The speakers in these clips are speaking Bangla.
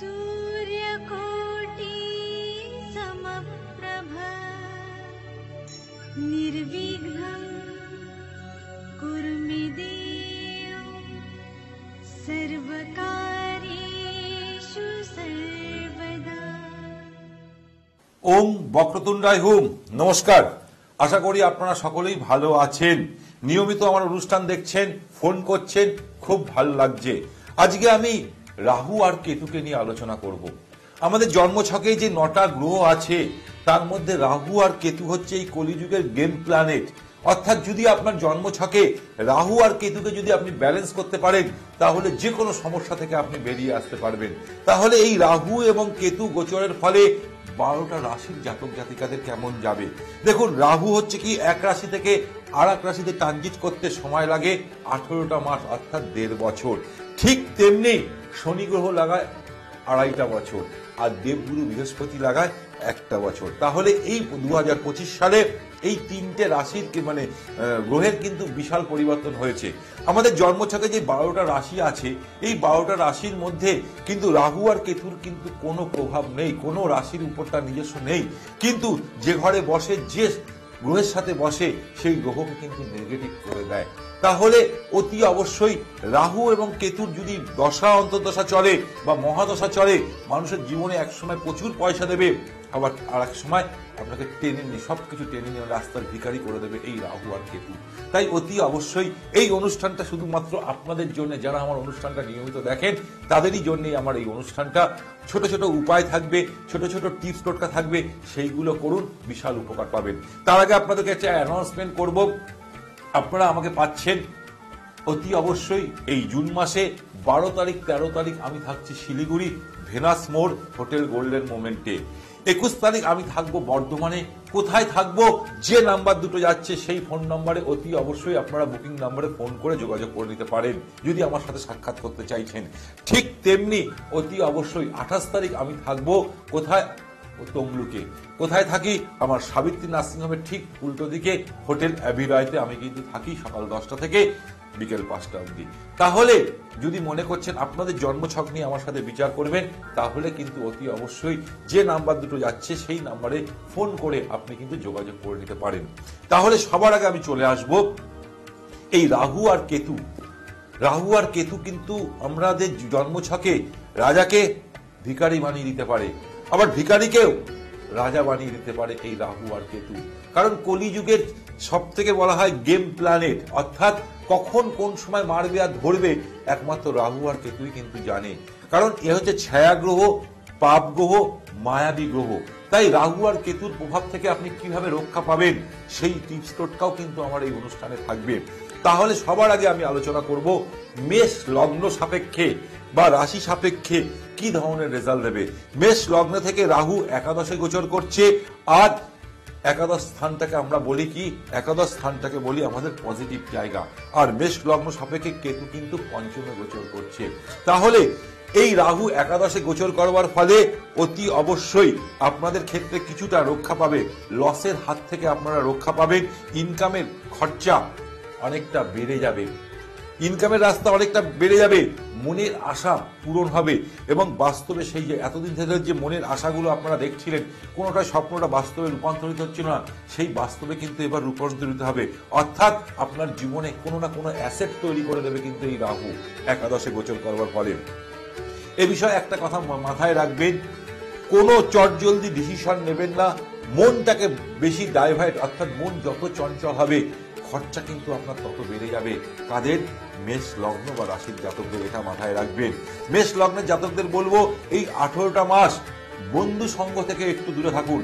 सूर्यकोटि समप्रभ निर्विघ्नं कुरु मे देव सर्वकार्येषु सर्वदा। ओम বক্রতুণ্ডায় হুম। নমস্কার, আশা করি আপনারা সকলেই ভালো আছেন। নিয়মিত আমার অনুষ্ঠান দেখছেন, ফোন করছেন, খুব ভালো লাগছে। আজকে আমি রাহু আর কেতুকে নিয়ে আলোচনা করব। আমাদের জন্মছকে যে 9টা গ্রহ আছে তার মধ্যে রাহু আর কেতু হচ্ছে এই কলিযুগের গেম প্ল্যানেট। অর্থাৎ যদি আপনার জন্মছকে রাহু আর কেতুকে যদি আপনি ব্যালেন্স করতে পারেন তাহলে যে কোনো সমস্যা থেকে আপনি বেরিয়ে আসতে পারবেন। তাহলে এই রাহু এবং কেতু গোচরের ফলে 12টা রাশির জাতক জাতিকাদের কেমন যাবে। দেখুন, রাহু হচ্ছে কি এক রাশি থেকে আর এক রাশিতে ট্রানজিট করতে সময় লাগে 18টা মাস, অর্থাৎ 1.5 বছর। ঠিক তেমনি শনি গ্রহ লাগায় 2.5টা বছর, আর দেবগুরু বৃহস্পতি লাগায় 1টা বছর। তাহলে এই 2025 সালে এই 3টে রাশির মানে গ্রহের কিন্তু বিশাল পরিবর্তন হয়েছে। আমাদের জন্মছকে যে 12টা রাশি আছে এই 12টা রাশির মধ্যে কিন্তু রাহু আর কেতুর কিন্তু কোনো প্রভাব নেই, কোনো রাশির উপর তার নিজস্ব নেই। কিন্তু যে ঘরে বসে, যে গ্রহের সাথে বসে, সেই গ্রহকে কিন্তু নেগেটিভ করে দেয়। তাহলে অতি অবশ্যই রাহু এবং কেতুর যদি দশা অন্তর্দশা চলে বা মহাদশা চলে, মানুষের জীবনে একসময় প্রচুর পয়সা দেবে, আবার আর এক সময় আপনাকে টেনে নিয়ে সবকিছু টেনে নিয়ে রাস্তার ভিখারি করে দেবে এই রাহু আর কেতু। তাই অতি অবশ্যই এই অনুষ্ঠানটা শুধুমাত্র আপনাদের জন্য, যারা আমার অনুষ্ঠানটা নিয়মিত দেখেন তাদেরই জন্যই আমার এই অনুষ্ঠানটা। ছোট ছোট উপায় থাকবে, ছোট ছোট টিপস টোটকা থাকবে, সেইগুলো করুন, বিশাল উপকার পাবেন। তার আগে আপনাদেরকে একটা অ্যানাউন্সমেন্ট করব। আপনারা আমাকে পাচ্ছেন অতি অবশ্যই এই জুন মাসে 12 তারিখ 13 তারিখ আমি থাকছি শিলিগুড়ি ভেনাস মোড় হোটেল গোল্ডেন মোমেন্টে। 21 তারিখ আমি থাকবো বর্ধমানে। কোথায় থাকবো, যে নাম্বার দুটো যাচ্ছে সেই ফোন নাম্বারে অতি অবশ্যই আপনারা বুকিং নাম্বারে ফোন করে যোগাযোগ করে নিতে পারেন যদি আমার সাথে সাক্ষাৎ করতে চাইছেন। ঠিক তেমনি অতি অবশ্যই 28 তারিখ আমি থাকবো কোথায়, তমলুকে। কোথায় থাকি, আমার সাবিত্রী নার্সিংহোমের ঠিক উল্টো দিকে হোটেল অ্যাভিরয়তে আমি কিন্তু থাকি সকাল 10টা থেকে বিকেল 5টা অবধি। তাহলে যদি মনে করছেন আপনাদের জন্মছক নিয়ে আমার সাথে বিচার করবেন, তাহলে কিন্তু অতি অবশ্যই যে নাম্বার দুটো যাচ্ছে সেই নাম্বারে ফোন করে আপনি কিন্তু যোগাযোগ করে নিতে পারেন। তাহলে সবার আগে আমি চলে আসব এই রাহু আর কেতু। রাহু আর কেতু কিন্তু আমাদের জন্মছকে রাজাকে ভিখারি বানিয়ে দিতে পারে, আবার ভিখারিকেও রাজা বানিয়ে দিতে পারে এই রাহু আর কেতু। কারণ কলিযুগের সব থেকে বলা হয় গেম প্ল্যানেট, অর্থাৎ কখন কোন সময় মারবে আর ধরবে একমাত্র রাহু আর কেতুই কিন্তু জানে। কারণ এ হচ্ছে ছায়া গ্রহ, পাপ গ্রহ, মায়াবী গ্রহ। তাই রাহু আর কেতুর প্রভাব থেকে আপনি কিভাবে রক্ষা পাবেন সেই টিপস টোটকাও কিন্তু আমার এই অনুষ্ঠানে থাকবে। তাহলে সবার আগে আমি আলোচনা করব মেষ লগ্ন সাপেক্ষে বা রাশি সাপেক্ষে কি ধরনের রেজাল্ট দেবে। মেষ লগ্ন থেকে রাহু একাদশে গোচর করছে, আর একাদশ স্থানটাকে আমরা বলি কি, একাদশ স্থানটাকে বলি আমাদের পজিটিভ জায়গা। আর মেষ লগ্ন সাপেক্ষে কেতু কিন্তু পঞ্চমে গোচর করছে। তাহলে এই রাহু একাদশে গোচর করবার ফলে অতি অবশ্যই আপনাদের ক্ষেত্রে কিছুটা রক্ষা পাবে, লসের হাত থেকে আপনারা রক্ষা পাবেন। ইনকামের খরচা অনেকটা বেড়ে যাবে, ইনকামের রাস্তা অনেকটা বেড়ে যাবে, মনের আশা পূরণ হবে এবং বাস্তবে সেই যে এতদিন ধরে যে মনের আশাগুলো আপনারা দেখছিলেন কোনোটাই স্বপ্নটা বাস্তবে রূপান্তরিত হচ্ছিল না, সেই বাস্তবে কিন্তু এবার রূপান্তরিত হবে। অর্থাৎ আপনার জীবনে কোনো না কোনো অ্যাসেট তৈরি করে দেবে কিন্তু এই রাহু একাদশে গোচর করবার ফলে। এ বিষয়ে একটা কথা মাথায় রাখবেন, কোনো চটজলদি ডিসিশন নেবেন না। মনটাকে বেশি ডাইভার্ট, অর্থাৎ মন যত চঞ্চল হবে খরচা কিন্তু আপনার তত বেড়ে যাবে। কাদের? মেষ লগ্ন বা রাশির জাতকদের, এটা মাথায় রাখবেন। মেষ লগ্নের জাতকদের বলবো এই 18টা মাস বন্ধু সঙ্গ থেকে একটু দূরে থাকুন,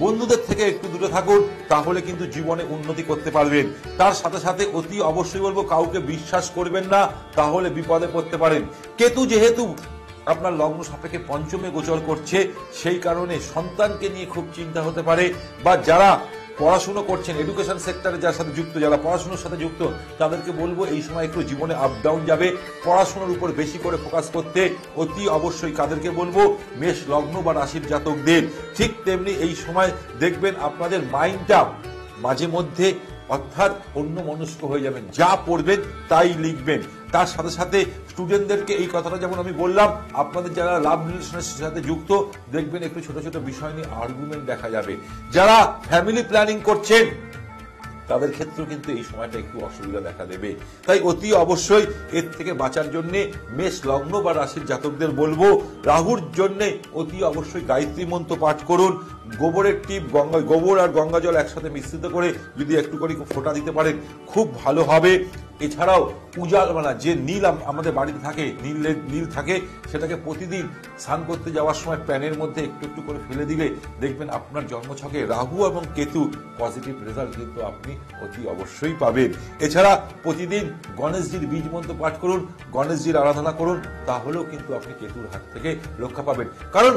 বন্ধুদের থেকে একটু দূরে থাকুন, তাহলে কিন্তু জীবনে উন্নতি করতে পারবেন। তার সাথে সাথে অতি অবশ্যই বলবো কাউকে বিশ্বাস করবেন না, তাহলে বিপদে পড়তে পারেন। কেতু যেহেতু আপনার লগ্ন সাপেক্ষে পঞ্চমে গোচর করছে, সেই কারণে সন্তানকে নিয়ে খুব চিন্তা হতে পারে। বা যারা পড়াশুনো করছেন, এডুকেশন সেক্টরে যার সাথে যুক্ত, যারা পড়াশোনার সাথে যুক্ত, তাদেরকে বলবো এই সময় একটু জীবনে আপ ডাউন যাবে, পড়াশোনার উপর বেশি করে ফোকাস করতে অতি অবশ্যই কাদেরকে বলবো, মেষ লগ্ন বা রাশির জাতকদের। ঠিক তেমনি এই সময় দেখবেন আপনাদের মাইন্ডটা মাঝে মধ্যে অর্থাৎ অন্য মনস্ক হয়ে যাবেন, যা পড়বেন তাই লিখবেন। তার সাথে সাথে স্টুডেন্টদেরকে এই কথাটা যেমন আমি বললাম, আপনাদের যারা লাভ রিলেশনের সাথে যুক্ত, দেখবেন একটু ছোট ছোট বিষয় নিয়ে আর্গুমেন্ট দেখা যাবে। যারা ফ্যামিলি প্ল্যানিং করছেন তাদের ক্ষেত্রেও কিন্তু এই সময়টা একটু অসুবিধা দেখা দেবে। তাই অতি অবশ্যই এর থেকে বাঁচার জন্য মেষ লগ্ন বা রাশির জাতকদের বলবো, রাহুর জন্য অতি অবশ্যই গায়ত্রী মন্ত্র পাঠ করুন। গোবরের টিপ, গোবর আর গঙ্গা জল একসাথে মিশ্রিত করে যদি একটু করে ফোঁটা দিতে পারেন খুব ভালো হবে। এছাড়াও উজালমালা, যে নীল আমাদের বাড়িতে থাকে, নীল থাকে, সেটাকে প্রতিদিন স্নান করতে যাওয়ার সময় প্যানের মধ্যে একটু একটু করে ফেলে দিলে দেখবেন আপনার জন্মছকে রাহু এবং কেতু পজিটিভ রেজাল্ট কিন্তু আপনি অতি অবশ্যই পাবেন। এছাড়া প্রতিদিন গণেশজির বীজ মন্ত্র পাঠ করুন, গণেশজির আরাধনা করুন, তাহলেও কিন্তু আপনি কেতুর হাত থেকে রক্ষা পাবেন। কারণ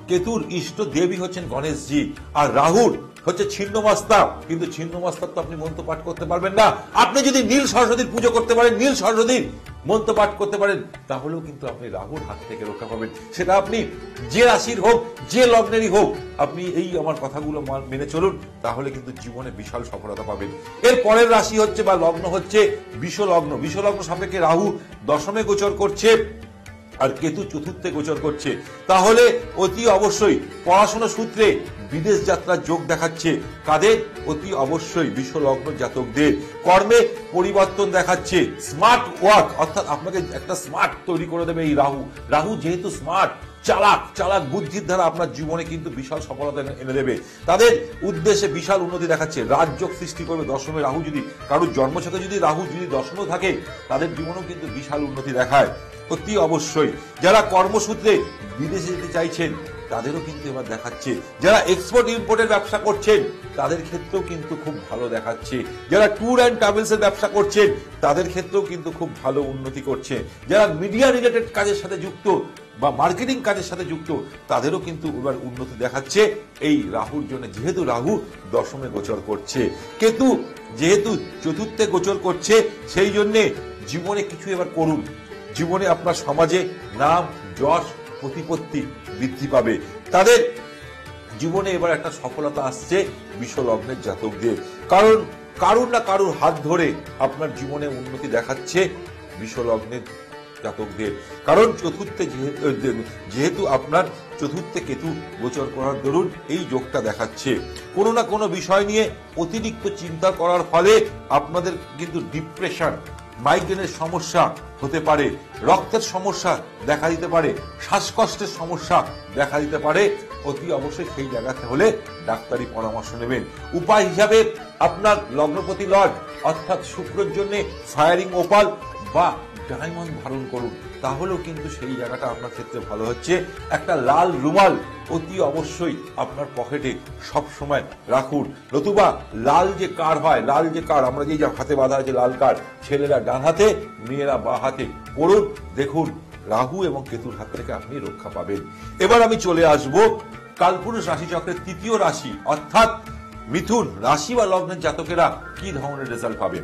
কেতুর ইষ্ট দেবী হচ্ছেন গণেশজি, আর রাহুর হচ্ছে ছিন্নমস্তা। কিন্তু ছিন্নমস্তা তো আপনি মন্ত্র পাঠ করতে পারবেন না। আপনি যদি নীল সরস্বতীর পুজো করতে পারেন, নীল সরস্বতীর মন্ত্র পাঠ করতে পারেন, তাহলেও কিন্তু আপনি রাহুর হাত থেকে রক্ষা পাবেন। সেটা আপনি যে রাশির হোক, যে লগ্নেরই হোক, আপনি এই আমার কথাগুলো মেনে চলুন, তাহলে কিন্তু জীবনে বিশাল সফলতা পাবেন। এর পরের রাশি হচ্ছে বা লগ্ন হচ্ছে বিশ্বলগ্ন। বিশ্বলগ্ন সাপেক্ষে রাহু দশমে গোচর করছে আর কেতু চতুর্থে গোচর করছে। তাহলে অতি অবশ্যই পড়াশোনা সূত্রে বিদেশ যাত্রার যোগ দেখাচ্ছে কাদের? অতি অবশ্যই বিশ্বলগ্ন জাতকদের। কর্মে পরিবর্তন দেখাচ্ছে, স্মার্ট ওয়ার্ক, অর্থাৎ আপনাকে একটা স্মার্ট তৈরি করে দেবে এই রাহু। রাহু যেহেতু স্মার্ট, চালাক বুদ্ধির দ্বারা আপনার জীবনে কিন্তু বিশাল সফলতা এনে দেবে। তাদের উদ্দেশ্যে বিশাল উন্নতি দেখাচ্ছে, রাজযোগ সৃষ্টি করবে। দশমে রাহু যদি কারোর জন্মছকে যদি রাহু যদি দশমেও থাকে, তাদের জীবনেও কিন্তু বিশাল উন্নতি দেখায়। অতি অবশ্যই যারা কর্মসূত্রে বিদেশে যেতে চাইছেন তাদেরও কিন্তু এবার দেখাচ্ছে। যারা এক্সপোর্ট ইম্পোর্টের ব্যবসা করছেন তাদের ক্ষেত্রেও কিন্তু খুব ভালো দেখাচ্ছে। যারা ট্যুর অ্যান্ড ট্রাভেলস এর ব্যবসা করছেন তাদের ক্ষেত্রেও কিন্তু খুব ভালো উন্নতি করছে। যারা মিডিয়া রিলেটেড কাজের সাথে যুক্ত বা মার্কেটিং কাজের সাথে যুক্ত তাদেরও কিন্তু এবার উন্নতি দেখাচ্ছে এই রাহুর জন্য, যেহেতু রাহু দশমে গোচর করছে। কেতু যেহেতু চতুর্থে গোচর করছে, সেই জন্য জীবনে কিছু এবার করুন। জীবনে আপনার সমাজে নাম, যশ, প্রতিপত্তি বৃদ্ধি পাবে। তাদের জীবনে এবার একটা সফলতা আসছে বিশ্বলগ্নের জাতকদের। কারণ কারুর না কারুর হাত ধরে আপনার জীবনে উন্নতি দেখাচ্ছে বিশ্বলগ্নের জাতকদের। কারণ চতুর্থে যেহেতু আপনার চতুর্থে কেতু গোচর করার দরুন এই যোগটা দেখাচ্ছে। কোনো না কোনো বিষয় নিয়ে অতিরিক্ত চিন্তা করার ফলে আপনাদের কিন্তু ডিপ্রেশন, মাইগ্রেনের সমস্যা হতে পারে, রক্তের সমস্যা দেখা দিতে পারে, শ্বাসকষ্টের সমস্যা দেখা দিতে পারে। অতি অবশ্যই সেই জায়গাতে হলে ডাক্তারি পরামর্শ নেবেন। উপায় হিসাবে আপনার লগ্নপতি লর্ড অর্থাৎ শুক্রের জন্য ফায়ারিং ওপাল বা ডায়মন্ড ধারণ করুন, তাহলেও কিন্তু সেই জায়গাটা আপনার ক্ষেত্রে ভালো হচ্ছে। একটা লাল রুমাল অতি অবশ্যই আপনার পকেটে সব সময় রাখুন। নতুবা লাল যে কার্ড হয়, লাল যে কার্ড আমরা যে হাতে বাঁধা আছে লাল কার্ড, ছেলেরা ডান হাতে, মেয়েরা বাঁ হাতে পড়ুন। দেখুন রাহু এবং কেতুর হাত থেকে আপনি রক্ষা পাবেন। এবার আমি চলে আসব কালপুরুষ রাশিচক্রের তৃতীয় রাশি অর্থাৎ মিথুন রাশি বা লগ্নের জাতকেরা কি ধরনের রেজাল্ট পাবেন।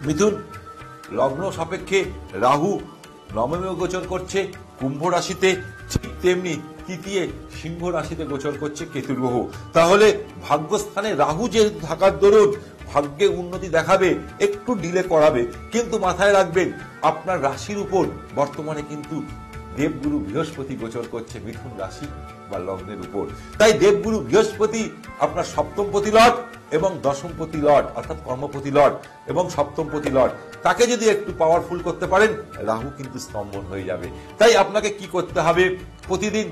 মিথুন লগ্ন সাপেক্ষে রাহু নবমে গোচর করছে কুম্ভ রাশিতে, ঠিক তেমনি তৃতীয় সিংহ রাশিতে গোচর করছে কেতু গ্রহ। তাহলে ভাগ্যস্থানে রাহু যেহেতু থাকার দরুন ভাগ্যে উন্নতি দেখাবে, একটু ডিলে করাবে, কিন্তু মাথায় রাখবেন আপনার রাশির উপর বর্তমানে কিন্তু দেবগুরু বৃহস্পতি গোচর করছে মিথুন রাশি বা লগ্নের উপর। তাই দেবগুরু বৃহস্পতি আপনার সপ্তমপতি লর্ড এবং দশমপতি লর্ড অর্থাৎ কর্মপতি লর্ড এবং সপ্তমপতি লর্ড, তাকে যদি একটু পাওয়ারফুল করতে পারেন রাহু কিন্তু স্তম্ভন হয়ে যাবে। তাই আপনাকে কি করতে হবে? প্রতিদিন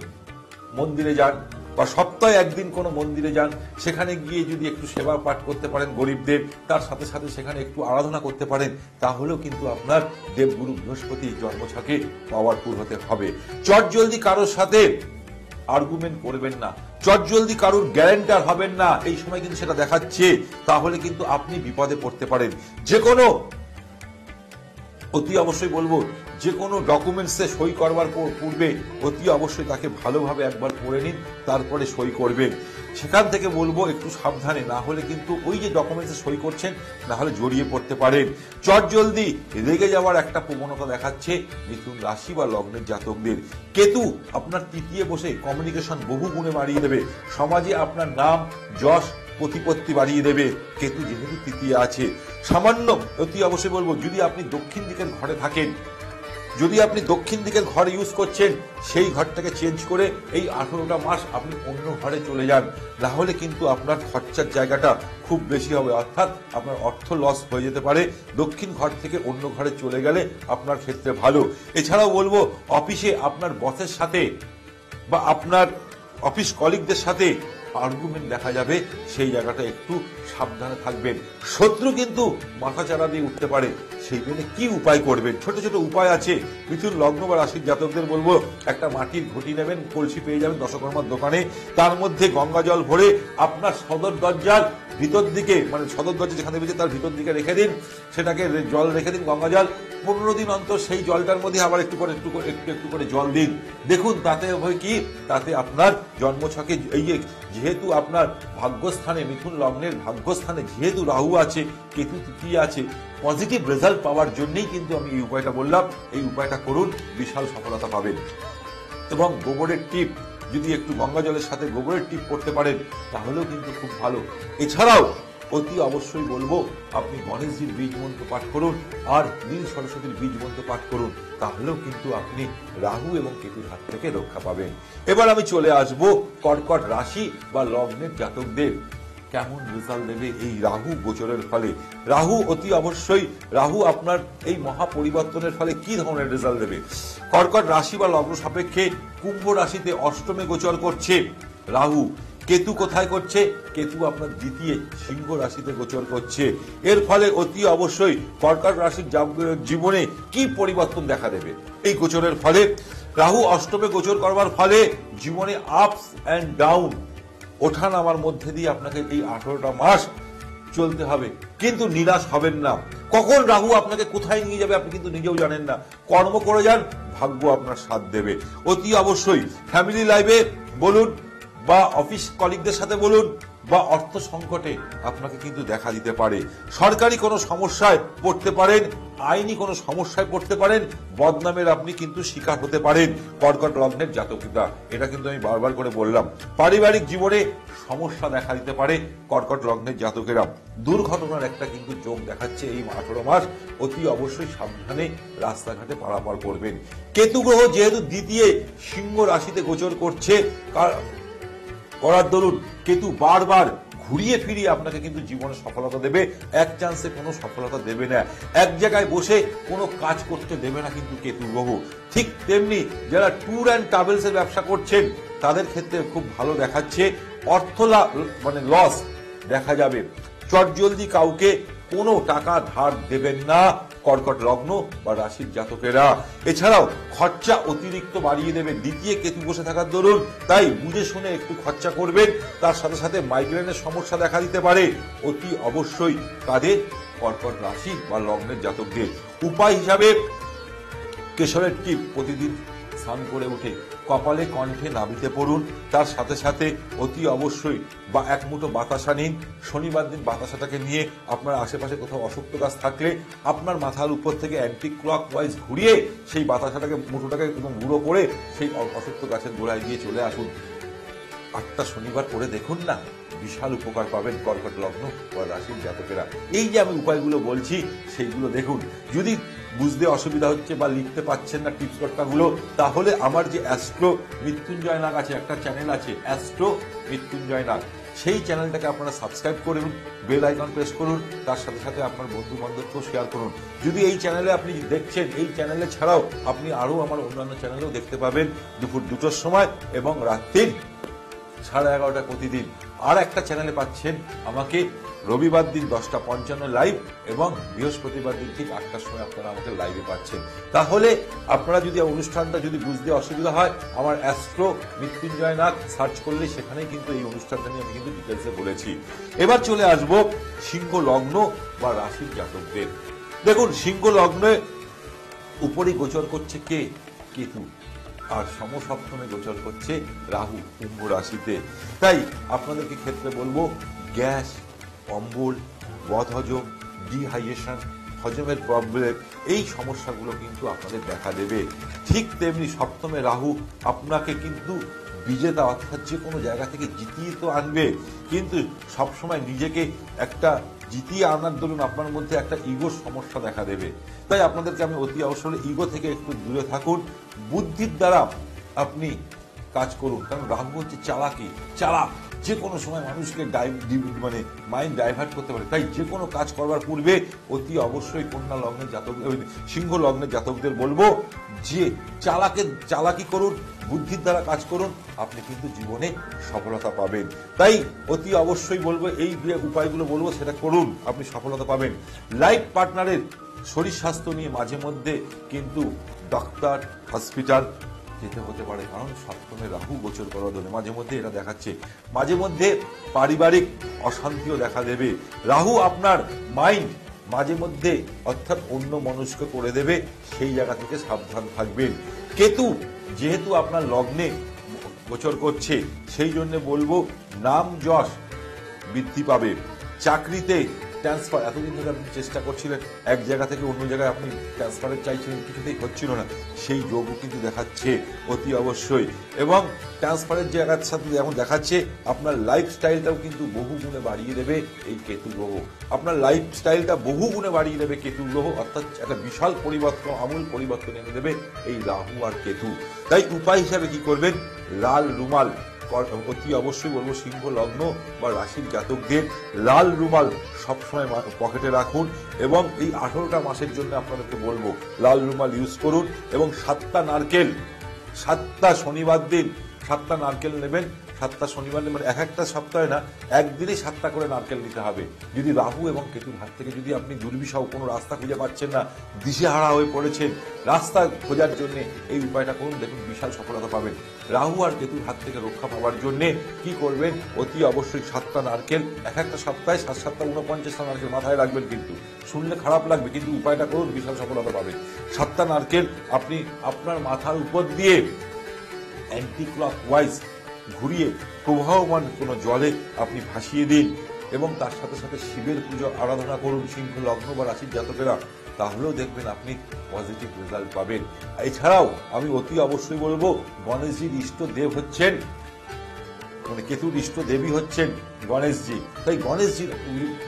মন্দিরে যান বা সপ্তাহে একদিন কোনো মন্দিরে যান, সেখানে গিয়ে যদি একটু সেবা পাঠ করতে পারেন গরিবদের, তার সাথে সাথে সেখানে একটু আরাধনা করতে পারেন, তাহলেও কিন্তু আপনার দেবগুরু বৃহস্পতি জন্মছকে পাওয়ারফুল হতে হবে। চটজলদি কারোর সাথে আর্গুমেন্ট করবেন না, চটজলদি কারোর গ্যারান্টার হবেন না, এই সময় কিন্তু সেটা দেখাচ্ছে। তাহলে কিন্তু আপনি বিপদে পড়তে পারেন। যে কোনো অতি অবশ্যই বলবো যে কোনো ডকুমেন্টসে সই করবার পূর্বে অতি অবশ্যই তাকে ভালোভাবে একবার পড়ে নিন, তারপরে সই করবেন। সেখান থেকে বলবো একটু সাবধানে, না হলে কিন্তু ওই যে ডকুমেন্টসে সই করছেন না হলে জড়িয়ে পড়তে পারেন। চটজলদি রেগে যাওয়ার একটা প্রবণতা দেখাচ্ছে মিথুন রাশি বা লগ্নের জাতকদের। কেতু আপনার তৃতীয় বসে কমিউনিকেশন বহু গুণে বাড়িয়ে দেবে। সমাজে আপনার নাম, যশ, প্রতিপত্তি বাড়িয়ে দেবে। কেতু যেহেতু তৃতীয় আছে, সামান্য অতি অবশ্যই বলবো, যদি আপনি দক্ষিণ দিকের ঘরে থাকেন, যদি আপনি দক্ষিণ দিকের ঘর ইউজ করছেন, সেই ঘরটাকে চেঞ্জ করে এই 18টা মাস আপনি অন্য ঘরে চলে যান, না হলে কিন্তু আপনার খরচার জায়গাটা খুব বেশি হবে, অর্থাৎ আপনার অর্থ লস হয়ে যেতে পারে। দক্ষিণ ঘর থেকে অন্য ঘরে চলে গেলে আপনার ক্ষেত্রে ভালো। এছাড়াও বলবো, অফিসে আপনার বসের সাথে বা আপনার অফিস কলিগদের সাথে আর্গুমেন্ট দেখা যাবে, সেই জায়গাটা একটু সাবধানে থাকবেন। শত্রু কিন্তু মাথা চারা দিয়ে উঠতে পারে, সেই জন্য কি উপায় করবেন? ছোট ছোট উপায় আছে। মিথুন লগ্ন বা রাশির জাতকদের বলবো, একটা মাটির ঘটি নেবেন, কলসি পেয়ে যাবেন দশকর্মার দোকানে, তার মধ্যে গঙ্গা জল ভরে আপনার সদর দরজার ভিতর দিকে, মানে সদর দরজা যেখানে বেজে তার ভিতর দিকে রেখে দিন, সেটাকে জল রেখে দিন, গঙ্গা জল। 15 দিন অন্তর সেই জলটার মধ্যে আবার একটু করে জল দিন। দেখুন তাতে হয় কি, তাতে আপনার জন্মছকে এই যেহেতু আপনার ভাগ্যস্থানে, মিথুন লগ্নের ভাগ্যস্থানে যেহেতু রাহু আছে, কেতু তৃতীয় আছে, পজিটিভ রেজাল্ট পাওয়ার জন্যই কিন্তু আমি এই উপায়টা বললাম। এই উপায়টা করুন, বিশাল সফলতা পাবেন। এবং গোবরের টিপ, যদি একটু গঙ্গা জলের সাথে গোবরের টিপ করতে পারেন, তাহলেও কিন্তু খুব ভালো। এছাড়াও অতি অবশ্যই বলবো, আপনি গণেশজির বীজ মন্ত্র পাঠ করুন আর নীল সরস্বতীর বীজ মন্ত্র পাঠ করুন, তাহলেও কিন্তু আপনি রাহু এবং কেতুর হাত থেকে রক্ষা পাবেন। এবার আমি চলে আসব কর্কট রাশি বা লগ্নের জাতকদের কেমন রেজাল্ট দেবে এই রাহু গোচরের ফলে। রাহু অতি অবশ্যই, রাহু আপনার এই মহা পরিবর্তনের ফলে কি ধরনের রেজাল্ট দেবে? কর্কট রাশি বা লগ্ন সাপেক্ষে কুম্ভ রাশিতে অষ্টমে গোচর করছে রাহু। কেতু কোথায় করছে? কেতু আপনার দ্বিতীয় সিংহ রাশিতে গোচর করছে। এর ফলে অতি অবশ্যই কর্কট রাশির জীবনে কি পরিবর্তন দেখা দেবে এই গোচরের ফলে? রাহু অষ্টমে গোচর করবার ফলে জীবনে আপস অ্যান্ড ডাউন, ওঠা নামার মধ্যে দিয়ে আপনাকে এই 18টা মাস চলতে হবে, কিন্তু নিরাশ হবেন না। কখন রাহু আপনাকে কোথায় নিয়ে যাবে আপনি কিন্তু নিজেও জানেন না। কর্ম করে যান, ভাগ্য আপনার সাথ দেবে। অতি অবশ্যই ফ্যামিলি লাইফে বলুন বা অফিস কলিগদের সাথে বলুন বা অর্থ সংকটে আপনাকে কিন্তু দেখা দিতে পারে। সরকারি কোনো সমস্যায় পড়তে পারেন, আইনি কোনো সমস্যায় পড়তে পারেন, বদনামের আপনি কিন্তু শিকার হতে পারেন কর্কট লগ্নের জাতকরা। এটা কিন্তু আমি বারবার করে বললাম। পারিবারিক জীবনে সমস্যা দেখা দিতে পারে কর্কট লগ্নের জাতকেরা। দুর্ঘটনার একটা কিন্তু যোগ দেখাচ্ছে এই 18 মাস। অতি অবশ্যই সাবধানে রাস্তাঘাটে পারাপার করবেন। কেতু গ্রহ যেহেতু দ্বিতীয় সিংহ রাশিতে গোচর করছে, করার দরুন কেতু বারবার ঘুরিয়ে ফিরিয়ে আপনাকে কিন্তু জীবনে সফলতা দেবে। এক চান্সে কোনো সফলতা দেবে না, এক জায়গায় বসে কোনো কাজ করতে দেবে না কিন্তু কেতু গ্রহ। ঠিক তেমনি যারা ট্যুর অ্যান্ড ট্রাভেলস এর ব্যবসা করছেন, তাদের ক্ষেত্রে খুব ভালো দেখাচ্ছে। অর্থ মানে লস দেখা যাবে। চটজলদি কাউকে কোনো টাকা ধার দেবেন না কর্কট লগ্ন বা রাশির জাতকেরা। এছাড়াও খরচা অতিরিক্ত বাড়িয়ে দেবে দ্বিতীয় কেতু বসে থাকার দরুন, তাই বুঝে শুনে একটু খরচা করবেন। তার সাথে সাথে মাইগ্রেনের সমস্যা দেখা দিতে পারে অতি অবশ্যই কাদের? কর্কট রাশি বা লগ্নের জাতকদের। উপায় হিসাবে কেশরের টিপ প্রতিদিন স্নান করে উঠে কপালে, কণ্ঠে, নাভিতে পড়ুন। তার সাথে সাথে অতি অবশ্যই বা এক মুঠো বাতাসা নিন। শনিবার দিন বাতাসাটাকে নিয়ে আপনার আশেপাশে কোথাও অশক্ত গাছ থাকলে আপনার মাথার উপর থেকে অ্যান্টি ক্লক ওয়াইজ ঘুরিয়ে সেই বাতাসাটাকে, মুঠোটাকে একদম গুঁড়ো করে সেই অশক্ত গাছের গোড়ায় দিয়ে চলে আসুন। 8টা শনিবার করে দেখুন না, বিশাল উপকার পাবেন কর্কট লগ্ন বা রাশির জাতকেরা। এই যে আমি উপায়গুলো বলছি সেইগুলো দেখুন। যদি বুঝতে অসুবিধা হচ্ছে বা লিখতে পাচ্ছেন না টিপস গুলো, তাহলে আমার যে অ্যাস্ট্রো মৃত্যুঞ্জয় নাগ আছে, একটা চ্যানেল আছে অ্যাস্ট্রো মৃত্যুঞ্জয় নাগ, সেই চ্যানেলটাকে আপনারা সাবস্ক্রাইব করুন, বেল আইকন প্রেস করুন, তার সাথে সাথে আপনার বন্ধু বান্ধবকেও শেয়ার করুন। যদি এই চ্যানেলে আপনি দেখছেন, এই চ্যানেলে ছাড়াও আপনি আরো আমার অন্যান্য চ্যানেলেও দেখতে পাবেন দুপুর 2টোর সময় এবং রাত্রির 11:30 প্রতিদিন। আর একটা চ্যানেলে পাচ্ছেন আমাকে রবিবার দিন 10:55 লাইভ এবং বৃহস্পতিবার দিন ঠিক 8টার সময় আপনারা আমাকে লাইভে পাচ্ছেন। তাহলে আপনারা যদি অনুষ্ঠানটা যদি বুঝতে অসুবিধা হয়, আমার অ্যাস্ট্রো মৃত্যুঞ্জয় নাগ সার্চ করলে সেখানেই কিন্তু এই অনুষ্ঠানটা নিয়ে আমি কিন্তু ডিটেলসে বলেছি। এবার চলে আসব সিংহ লগ্ন বা রাশির জাতকদের। দেখুন, সিংহ লগ্নে উপরে গোচর করছে কে? কেতু। আর সমসপ্তমে গোচর করছে রাহু কুম্ভ রাশিতে। তাই আপনাদেরকে ক্ষেত্রে বলবো, গ্যাস, অম্বল, বদহজম, ডিহাইড্রেশন, হজমের প্রবলেম, এই সমস্যাগুলো কিন্তু আপনাদের দেখা দেবে। ঠিক তেমনি সপ্তমে রাহু আপনাকে কিন্তু বিজেতা, অর্থাৎ যে কোনো জায়গা থেকে জিতিয়ে তো আনবে, কিন্তু সবসময় নিজেকে একটা জিতিয়ে আনার দরুন আপনার মধ্যে একটা ইগোর সমস্যা দেখা দেবে। তাই আপনাদেরকে আমি অতি অবসরে ইগো থেকে একটু দূরে থাকুন, বুদ্ধির দ্বারা আপনি কাজ করুন। কারণ রাহু হচ্ছে চালাক, যে কোনো সময় মানুষকে মানে মাইন্ড ডাইভার্ট করতে পারে। তাই যে কোনো কাজ করবার পূর্বে অতি অবশ্যই কন্যা লগ্নের জাতক, সিংহ লগ্নের জাতকদের বলবো যে চালাকি করুন, বুদ্ধির দ্বারা কাজ করুন, আপনি কিন্তু জীবনে সফলতা পাবেন। তাই অতি অবশ্যই বলবো এই যে উপায়গুলো বলবো সেটা করুন, আপনি সফলতা পাবেন। লাইফ পার্টনারের শরীর স্বাস্থ্য নিয়ে মাঝে মধ্যে কিন্তু ডাক্তার, হসপিটাল যেতে হতে পারে, কারণ সপ্তমে রাহু গোচর করার জন্য মাঝে মধ্যে এটা দেখাচ্ছে। মাঝে মধ্যে পারিবারিক অশান্তিও দেখা দেবে। রাহু আপনার মাইন্ড মাঝে মধ্যে অর্থাৎ অন্য মনস্ক করে দেবে, সেই জায়গা থেকে সাবধান থাকবেন। কেতু যেহেতু আপনার লগ্নে গোচর করছে, সেই জন্য বলবো নাম যশ বৃদ্ধি পাবে। চাকরিতে ট্রান্সফার, এতদিন ধরে আপনি চেষ্টা করছিলেন এক জায়গা থেকে অন্য জায়গায় আপনি ট্রান্সফারের চাইছিলেন, কিছুতেই হচ্ছিল না, সেই যোগও কিন্তু দেখাচ্ছে অতি অবশ্যই। এবং ট্রান্সফারের জায়গার সাথে যেমন দেখাচ্ছে, আপনার লাইফস্টাইলটাও কিন্তু বহু গুণে বাড়িয়ে দেবে এই কেতু গ্রহ। আপনার লাইফস্টাইলটা বহু গুণে বাড়িয়ে দেবে কেতু গ্রহ, অর্থাৎ একটা বিশাল পরিবর্তন, আমূল পরিবর্তন এনে দেবে এই রাহু আর কেতু। তাই উপায় হিসাবে কি করবেন, লাল রুমাল, অতি অবশ্যই বলবো সিংহ লগ্ন বা রাশির জাতকদের লাল রুমাল সবসময় পকেটে রাখুন। এবং এই 18টা মাসের জন্য আপনাদেরকে বলবো লাল রুমাল ইউজ করুন। এবং 7টা নারকেল, 7টা শনিবার দিন 7টা নারকেল নেবেন। 7টা শনিবার নেবেন, এক একটা সপ্তাহে না, একদিনে 7টা করে নারকেল নিতে হবে। যদি রাহু এবং কেতুর হাত থেকে যদি আপনি দুর্বিষহ কোনো রাস্তা খুঁজে পাচ্ছেন না, দিশেহারা হয়ে পড়েছেন, রাস্তা খোঁজার জন্য এই উপায়টা করুন, দেখুন বিশাল সফলতা পাবেন। রাহু আর কেতুর হাত থেকে রক্ষা পাওয়ার জন্য কি করবেন, অতি অবশ্যই 7টা নারকেল, এক একটা সপ্তাহে 7 7টা 49টা নারকেল মাথায় রাখবেন। কিন্তু শুনলে খারাপ লাগবে, কিন্তু উপায়টা করুন, বিশাল সফলতা পাবেন। 7টা নারকেল আপনি আপনার মাথার উপর দিয়ে অ্যান্টি ক্লক ওয়াইজ ঘুরিয়ে প্রবাহমান কোনো জলে আপনি ভাসিয়ে দিন। এবং তার সাথে সাথে শিবের পুজো আরাধনা করুন সিংহ লগ্ন বা রাশির জাতকেরা, তাহলেও দেখবেন আপনি পজিটিভ রেজাল্ট পাবেন। এছাড়াও আমি অতি অবশ্যই বলবো, গণেশজির ইষ্ট দেব হচ্ছেন, মানে কেতুর ইষ্ট দেবী হচ্ছেন গণেশজি। তাই গণেশজির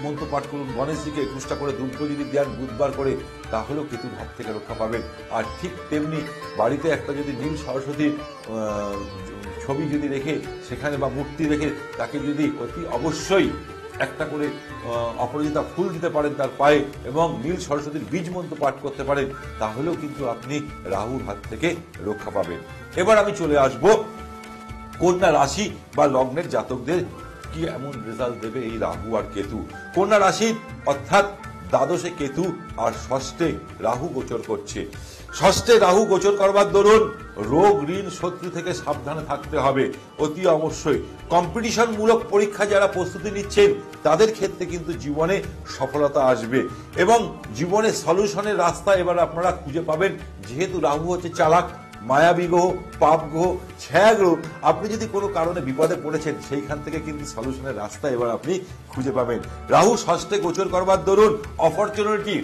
মন্ত্র পাঠ করুন, গণেশজিকে 21টা করে দুধ যদি দেন বুধবার করে, তাহলেও কেতুর হাত থেকে রক্ষা পাবেন। আর ঠিক তেমনি বাড়িতে একটা যদি নীল সরস্বতীর ছবি যদি রেখে সেখানে বা মূর্তি রেখে তাকে যদি অতি অবশ্যই একটা করে অপরাজিতা ফুল দিতে পারেন তার পায়ে, এবং নীল সরস্বতীর বীজ মন্ত্র পাঠ করতে পারেন, তাহলেও কিন্তু আপনি রাহুর হাত থেকে রক্ষা পাবেন। এবার আমি চলে আসব কন্যা রাশি বা লগ্নের জাতকদের কি এমন রেজাল্ট দেবে এই রাহু আর কেতু। কন্যা রাশি অর্থাৎ দ্বাদশে কেতু আর ষষ্ঠে রাহু গোচর করছে। ষষ্ঠে রাহু গোচর করবার দরুন রোগ, ঋণ, শত্রু থেকে সাবধানে থাকতে হবে অতি অবশ্যই। কম্পিটিশন মূলক পরীক্ষা যারা প্রস্তুতি নিচ্ছেন তাদের ক্ষেত্রে কিন্তু জীবনে সফলতা আসবে এবং জীবনে সলিউশনের রাস্তা এবার আপনারা খুঁজে পাবেন। যেহেতু রাহু হচ্ছে চালাক, মায়াবী গ্রহ, পাপ গ্রহ, ছায়া গ্রহ, আপনি যদি কোনো কারণে বিপদে পড়েছেন সেইখান থেকে কিন্তু সলিউশনের রাস্তা এবার আপনি খুঁজে পাবেন। রাহু ষষ্ঠে গোচর করবার দরুন অপরচুনিটি,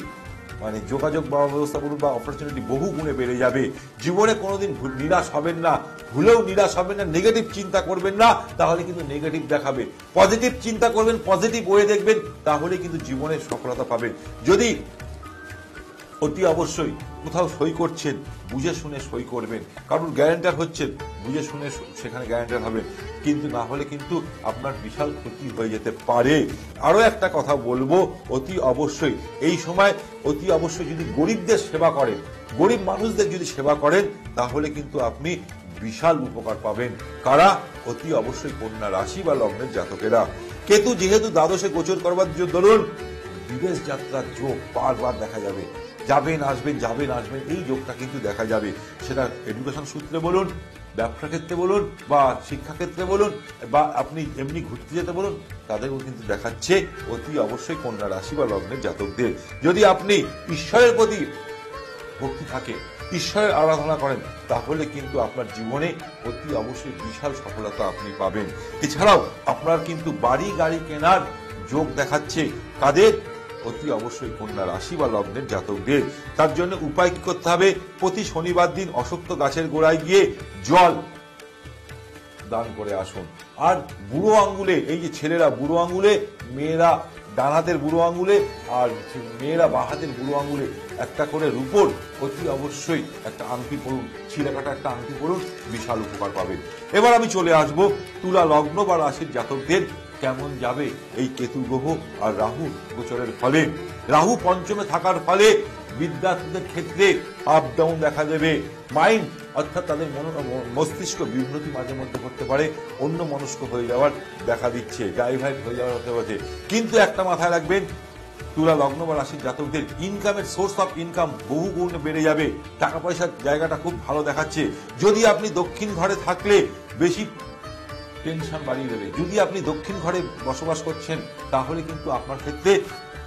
মানে যোগাযোগ ব্যবস্থা করুন বা অপরচুনিটি বহু গুণে বেড়ে যাবে। জীবনে কোনোদিন নিরাশ হবেন না, ভুলেও নিরাশ হবেন না, নেগেটিভ চিন্তা করবেন না, তাহলে কিন্তু নেগেটিভ দেখাবে। পজিটিভ চিন্তা করবেন, পজিটিভ ওয়ে দেখবেন, তাহলে কিন্তু জীবনে সফলতা পাবেন। যদি অতি অবশ্যই কোথাও সই করছেন বুঝে শুনে সই করবেন, কারণ গ্যারান্টার হচ্ছেন, বুঝে শুনে সেখানে গ্যারান্টার হবেন, কিন্তু না হলে কিন্তু আপনার বিশাল ক্ষতি হয়ে যেতে পারে। আরো একটা কথা বলবো, অতি অবশ্যই এই সময় অতি অবশ্যই যদি গরিবদের সেবা করেন, গরিব মানুষদের যদি সেবা করেন, তাহলে কিন্তু আপনি বিশাল উপকার পাবেন। কারা? অতি অবশ্যই কন্যা রাশি বা লগ্নের জাতকেরা। কেতু যেহেতু দ্বাদশে গোচর করবার দরুন বিদেশ যাত্রার যোগ বারবার দেখা যাবে, যাবেন আসবেন যাবেন আসবেন, এই যোগটা কিন্তু দেখা যাবে। সেটা এডুকেশন সূত্রে বলুন, ব্যবসা ক্ষেত্রে বলুন, বা শিক্ষা ক্ষেত্রে বলুন, বা আপনি এমনি ঘুরতে যেতে বলুন, তাদেরও কিন্তু দেখাচ্ছে অতি অবশ্যই কন্যা রাশি বা লগ্নের জাতকদের। যদি আপনি ঈশ্বরের প্রতি ভক্তি থাকে, ঈশ্বরের আরাধনা করেন, তাহলে কিন্তু আপনার জীবনে অতি অবশ্যই বিশাল সফলতা আপনি পাবেন। এছাড়াও আপনার কিন্তু বাড়ি গাড়ি কেনার যোগ দেখাচ্ছে। কাদের? অতি অবশ্যই কন্যা রাশি বা লগ্নের জাতকদের। তার জন্য উপায় কি করতে হবে? প্রতি শনিবার দিন অশ্বত্থ গাছের গোড়ায় গিয়ে জল দান করে আসুন। আর বুড়ো আঙ্গুলে, এই যে ছেলেরা বুড়ো আঙ্গুলে, মেয়েরা ডান হাতের বুড়ো আঙ্গুলে আর মেয়েরা বাঁ হাতের বুড়ো আঙ্গুলে একটা করে রূপোর অতি অবশ্যই একটা আংটি পরুন, ছিঁড়ে কাটা একটা আংটি পরুন, বিশাল উপকার পাবেন। এবার আমি চলে আসব তুলা লগ্ন বা রাশির জাতকদের কেমন যাবে এই কেতু গ্রহ আর রাহু গোচরের ফলে। রাহু পঞ্চমে থাকার ফলে বিদ্যার্থীদের ক্ষেত্রে আপ ডাউন দেখা দেবে। মাইন্ড অর্থাৎ তাদের মস্তিষ্ক বিভ্রতি মাঝে মধ্যে করতে পারে, অন্য মনস্ক হয়ে যাওয়ার দেখা দিচ্ছে, ডাইভার্ট হয়ে যাওয়ার হতে পারে। কিন্তু একটা মাথায় রাখবেন, তুলা লগ্ন বা রাশির জাতকদের ইনকামের সোর্স অফ ইনকাম বহু গুণ বেড়ে যাবে। টাকা পয়সার জায়গাটা খুব ভালো দেখাচ্ছে। যদি আপনি দক্ষিণ ঘরে থাকলে বেশি টেনশন বাড়িয়ে দেবে। যদি আপনি দক্ষিণ ঘরে বসবাস করছেন তাহলে কিন্তু আপনার ক্ষেত্রে